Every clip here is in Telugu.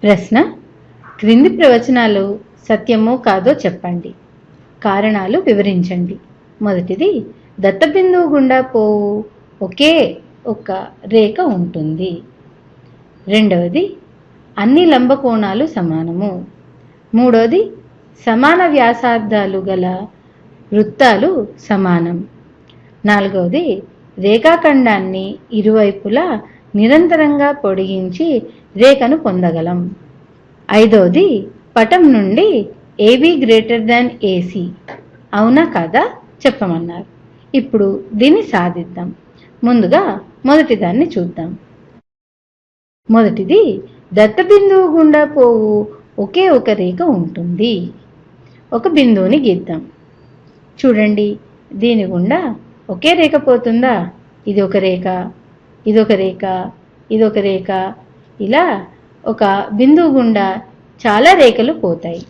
ప్రశ్న: క్రింది ప్రవచనాలు సత్యమో కాదో చెప్పండి. కారణాలు వివరించండి. మొదటిది, దత్తబిందువు గుండా పోవు ఒకే ఒక రేఖ ఉంటుంది. రెండవది, అన్ని లంబకోణాలు సమానము. మూడవది, సమాన వ్యాసార్థాలు గల వృత్తాలు సమానం. నాలుగవది, రేఖాఖండాన్ని ఇరువైపులా నిరంతరంగా పొడిగించి రేఖను పొందగలం. ఐదవది, పటం నుండి AB గ్రేటర్ దాన్ AC. అవునా కాదా చెప్పమన్నారు. ఇప్పుడు దీన్ని సాధిద్దాం. ముందుగా మొదటి దాన్ని చూద్దాం. మొదటిది, దత్తబిందువు గుండా పోవు ఒకే ఒక రేఖ ఉంటుంది. ఒక బిందువుని గీద్దాం. చూడండి, దీని గుండా ఒకే రేఖ పోతుందా? ఇది ఒక రేఖ, ఇదొక రేఖ, ఇదొక రేఖ. ఇలా ఒక బిందువు గుండా చాలా రేఖలు పోతాయి.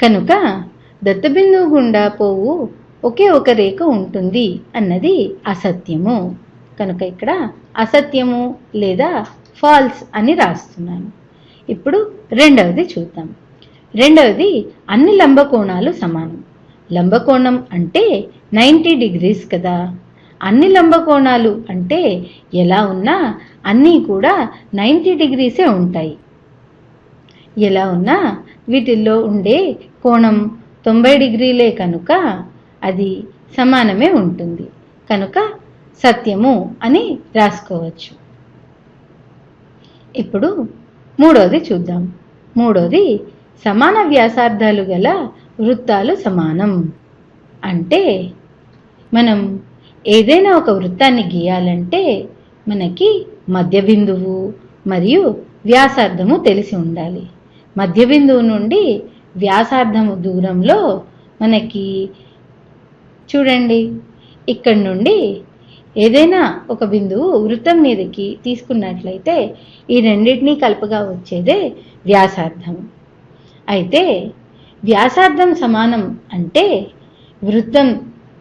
కనుక దత్తబిందువు గుండా పోవు ఒకే ఒక రేఖ ఉంటుంది అన్నది అసత్యము. కనుక ఇక్కడ అసత్యము లేదా ఫాల్స్ అని రాస్తున్నాను. ఇప్పుడు రెండవది చూద్దాం. రెండవది, అన్ని లంబకోణాలు సమానం. లంబకోణం అంటే 90 degrees కదా. అన్ని లంబకోణాలు అంటే ఎలా ఉన్నా అన్నీ కూడా 90 degrees ఉంటాయి. ఎలా ఉన్నా వీటిల్లో ఉండే కోణం 90 degrees కనుక అది సమానమే ఉంటుంది. కనుక సత్యము అని రాసుకోవచ్చు. ఇప్పుడు మూడవది చూద్దాం. మూడవది, సమాన వ్యాసార్థాలు గల వృత్తాలు సమానం. అంటే మనం ఏదైనా ఒక వృత్తాన్ని గీయాలంటే మనకి మధ్య బిందువు మరియు వ్యాసార్థము తెలిసి ఉండాలి. మధ్య బిందువు నుండి వ్యాసార్థము దూరంలో మనకి చూడండి, ఇక్కడి నుండి ఏదైనా ఒక బిందువు వృత్తం మీదకి తీసుకున్నట్లయితే ఈ రెండింటినీ కలుపుగా వచ్చేదే వ్యాసార్థం. అయితే వ్యాసార్థం సమానం అంటే వృత్తం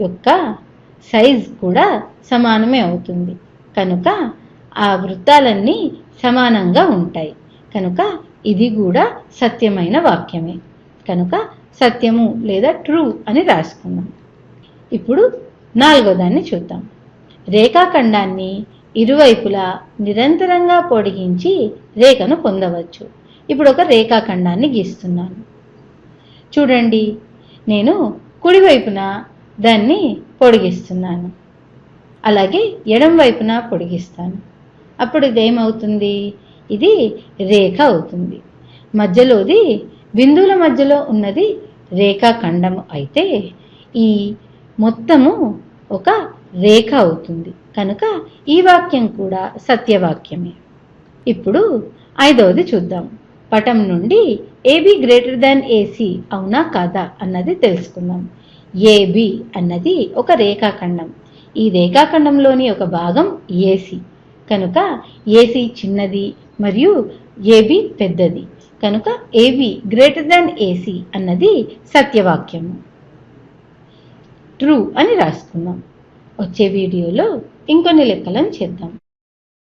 యొక్క సైజ్ కూడా సమానమే అవుతుంది. కనుక ఆ వృత్తాలన్నీ సమానంగా ఉంటాయి. కనుక ఇది కూడా సత్యమైన వాక్యమే. కనుక సత్యము లేదా ట్రూ అని రాసుకుందాం. ఇప్పుడు నాలుగో దాన్ని చూద్దాం. రేఖాఖండాన్ని ఇరువైపులా నిరంతరంగా పొడిగించి రేఖను పొందవచ్చు. ఇప్పుడు ఒక రేఖాఖండాన్ని గీస్తున్నాను. చూడండి, నేను కుడివైపున దాన్ని పొడిగిస్తున్నాను, అలాగే ఎడం వైపున పొడిగిస్తాను. అప్పుడు ఇదేమవుతుంది? ఇది రేఖ అవుతుంది. మధ్యలోది బిందువుల మధ్యలో ఉన్నది రేఖాఖండము అయితే ఈ మొత్తము ఒక రేఖ అవుతుంది. కనుక ఈ వాక్యం కూడా సత్యవాక్యమే. ఇప్పుడు ఐదవది చూద్దాం. పటం నుండి AB గ్రేటర్ దాన్ AC. అవునా కాదా అన్నది తెలుసుకుందాం. AB అన్నది ఒక రేఖాఖండం. ఈ రేఖాఖండంలోని ఒక భాగం AC. కనుక AC చిన్నది మరియు AB పెద్దది. కనుక AB గ్రేటర్ దాన్ AC అన్నది సత్యవాక్యము, ట్రూ అని రాసుకుందాం. వచ్చే వీడియోలో ఇంకొన్ని లెక్కలను చేద్దాం.